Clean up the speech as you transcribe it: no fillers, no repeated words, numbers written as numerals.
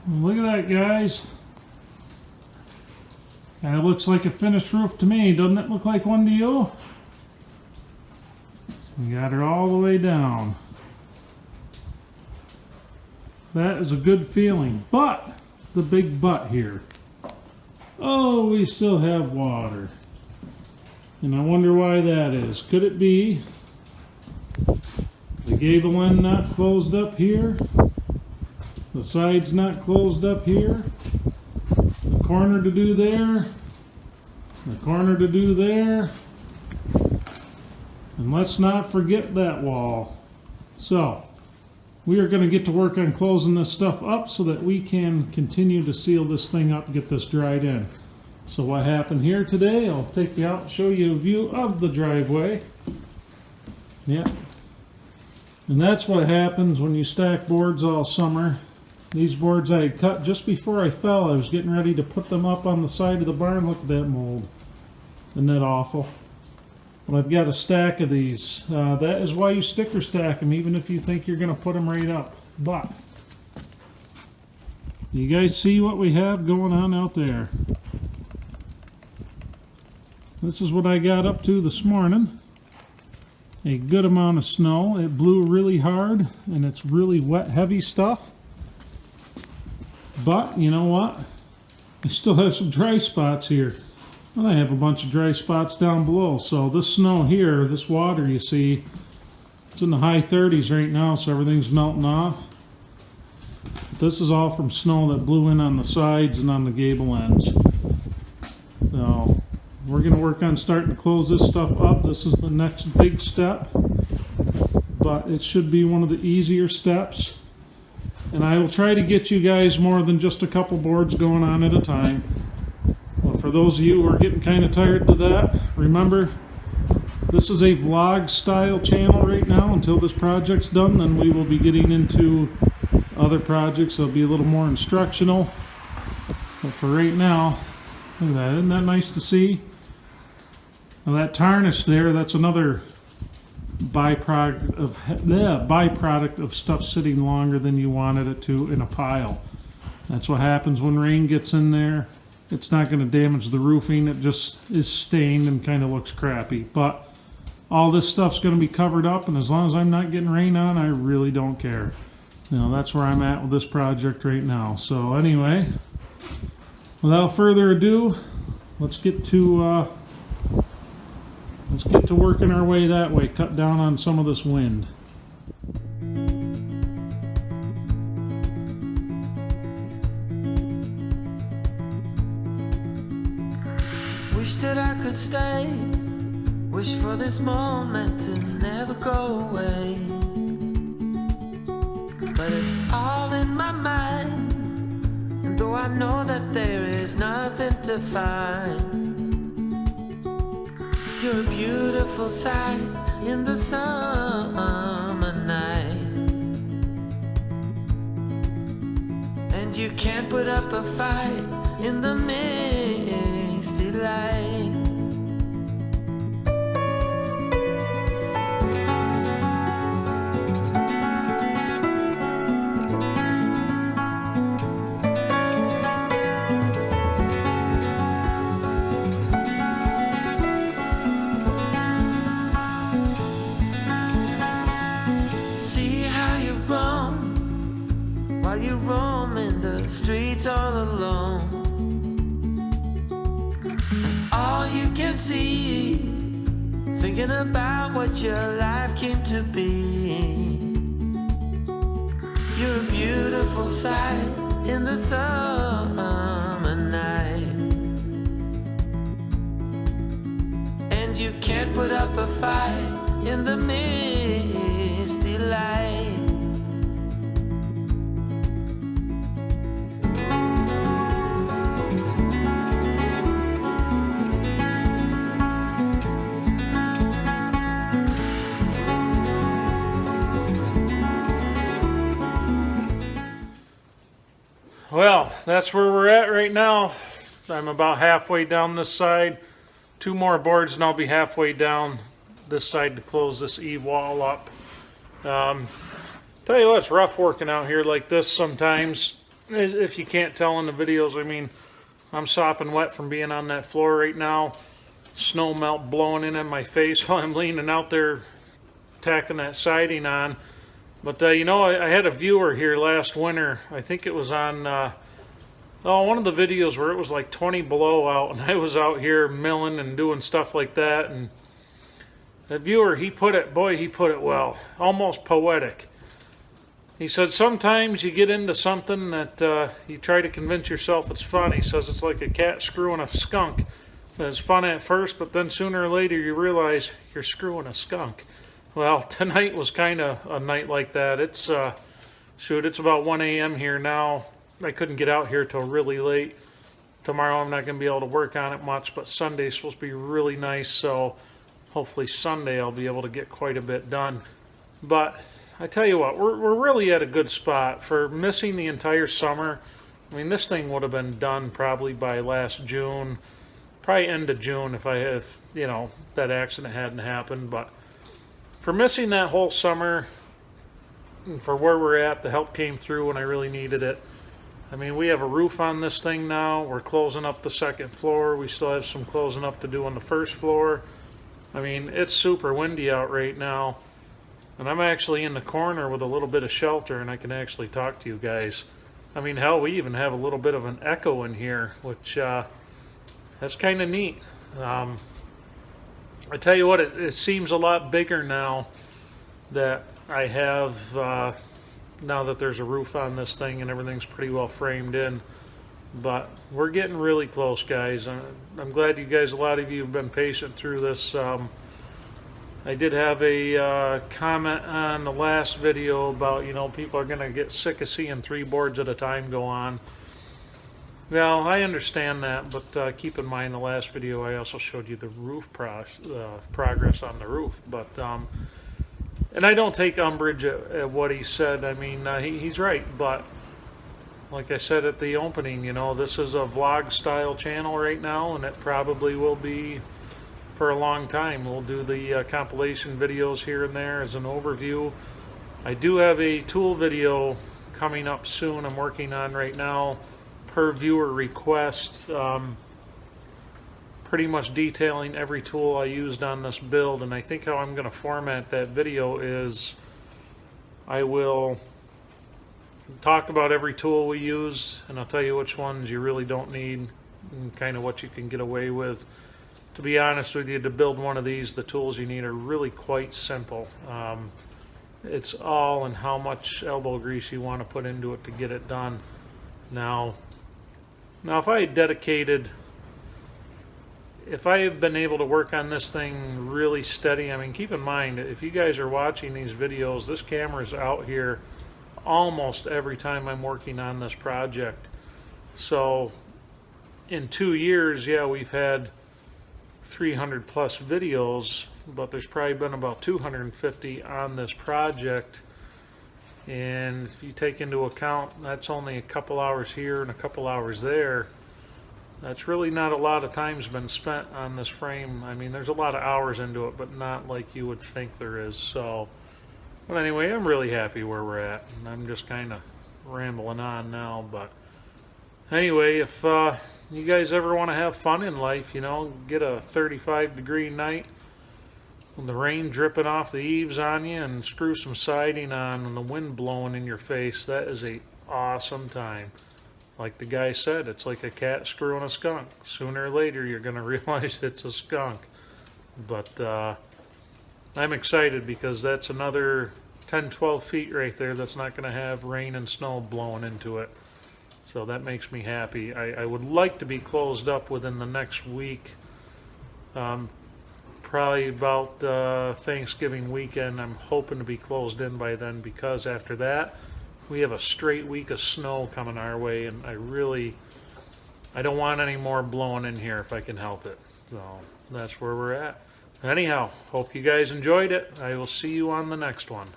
Look at that, guys. Kind of looks like a finished roof to me. Doesn't it look like one to you? We got her all the way down. That is a good feeling. But, the big but here. Oh, we still have water. And I wonder why that is. Could it be the gable end not closed up here? The side's not closed up here? The corner to do there? The corner to do there? And let's not forget that wall. So, we are going to get to work on closing this stuff up so that we can continue to seal this thing up and get this dried in. So what happened here today, I'll take you out and show you a view of the driveway. Yeah. And that's what happens when you stack boards all summer. These boards I had cut just before I fell. I was getting ready to put them up on the side of the barn. Look at that mold. Isn't that awful? But I've got a stack of these. That is why you sticker stack them, even if you think you're going to put them right up. But, you guys see what we have going on out there? This is what I got up to this morning. A good amount of snow. It blew really hard, and it's really wet, heavy stuff. But, you know what? I still have some dry spots here. And I have a bunch of dry spots down below. So this snow here, this water you see, it's in the high 30s right now, so everything's melting off. This is all from snow that blew in on the sides and on the gable ends. So we're going to work on starting to close this stuff up. This is the next big step, but it should be one of the easier steps. And I will try to get you guys more than just a couple boards going on at a time. But for those of you who are getting kind of tired of that, remember, this is a vlog style channel right now until this project's done. Then we will be getting into other projects. They'll be a little more instructional. But for right now, look at that. Isn't that nice to see? Now that tarnish there, that's another byproduct of stuff sitting longer than you wanted it to in a pile. That's what happens when rain gets in there. It's not going to damage the roofing. It just is stained and kind of looks crappy. But all this stuff's going to be covered up, and as long as I'm not getting rain on, I really don't care. You know, that's where I'm at with this project right now. So anyway, without further ado, let's get to working our way that way, cut down on some of this wind. Wish that I could stay, wish for this moment to never go away. But it's all in my mind, and though I know that there is nothing to find, you're a beautiful sight in the summer night. And you can't put up a fight in the misty light. You roam in the streets all alone, and all you can see, thinking about what your life came to be. You're a beautiful sight in the summer night, and you can't put up a fight in the misty light. Well, that's where we're at right now. I'm about halfway down this side. 2 more boards and I'll be halfway down this side to close this eave wall up. Tell you what, it's rough working out here like this sometimes. if you can't tell in the videos, I mean, I'm sopping wet from being on that floor right now. Snow melt blowing in my face while I'm leaning out there tacking that siding on. But you know, I had a viewer here last winter. I think it was on one of the videos where it was like 20 below out, and I was out here milling and doing stuff like that. And the viewer, he put it well, almost poetic. He said, sometimes you get into something that you try to convince yourself it's fun. He says it's like a cat screwing a skunk. It's fun at first, but then sooner or later you realize you're screwing a skunk. Well, tonight was kind of a night like that. It's, it's about 1 a.m. here now. I couldn't get out here till really late. Tomorrow I'm not going to be able to work on it much, but Sunday's supposed to be really nice, so hopefully Sunday I'll be able to get quite a bit done. But I tell you what, we're really at a good spot for missing the entire summer. I mean, this thing would have been done probably by last June, probably end of June if you know, that accident hadn't happened. But for missing that whole summer, and for where we're at, the help came through when I really needed it. I mean, we have a roof on this thing now. We're closing up the second floor. We still have some closing up to do on the first floor. I mean, it's super windy out right now. And I'm actually in the corner with a little bit of shelter, and I can actually talk to you guys. I mean, hell, we even have a little bit of an echo in here, which that's kind of neat. I tell you what, it seems a lot bigger now that I have, now that there's a roof on this thing and everything's pretty well framed in. But we're getting really close, guys. I'm glad you guys, a lot of you have been patient through this. I did have a comment on the last video about, you know, people are going to get sick of seeing 3 boards at a time go on. Well, I understand that, but keep in mind the last video I also showed you the roof progress on the roof. But and I don't take umbrage at what he said. I mean, he's right, but like I said at the opening, you know, this is a vlog style channel right now, and it probably will be for a long time. We'll do the compilation videos here and there as an overview. I do have a tool video coming up soon I'm working on right now, per viewer request, pretty much detailing every tool I used on this build. And I think how I'm going to format that video is I will talk about every tool we use, and I'll tell you which ones you really don't need and kind of what you can get away with. To be honest with you, to build one of these, the tools you need are really quite simple. It's all in how much elbow grease you want to put into it to get it done. Now if I had dedicated, if I have been able to work on this thing really steady, I mean, keep in mind, if you guys are watching these videos, this camera's out here almost every time I'm working on this project. So in 2 years, yeah, we've had 300 plus videos, but there's probably been about 250 on this project. And if you take into account that's only a couple hours here and a couple hours there, that's really not a lot of time's been spent on this frame. I mean, there's a lot of hours into it, but not like you would think there is. So, but anyway, I'm really happy where we're at, and I'm just kind of rambling on now. But anyway, if you guys ever want to have fun in life, you know, get a 35-degree night with the rain dripping off the eaves on you and screw some siding on and the wind blowing in your face, that is a awesome time. Like the guy said, it's like a cat screwing a skunk. Sooner or later, you're going to realize it's a skunk. But I'm excited because that's another 10, 12 feet right there that's not going to have rain and snow blowing into it. So that makes me happy. I would like to be closed up within the next week. Probably about Thanksgiving weekend. I'm hoping to be closed in by then, because after that, we have a straight week of snow coming our way, and I don't want any more blowing in here if I can help it. So that's where we're at. Anyhow, hope you guys enjoyed it. I will see you on the next one.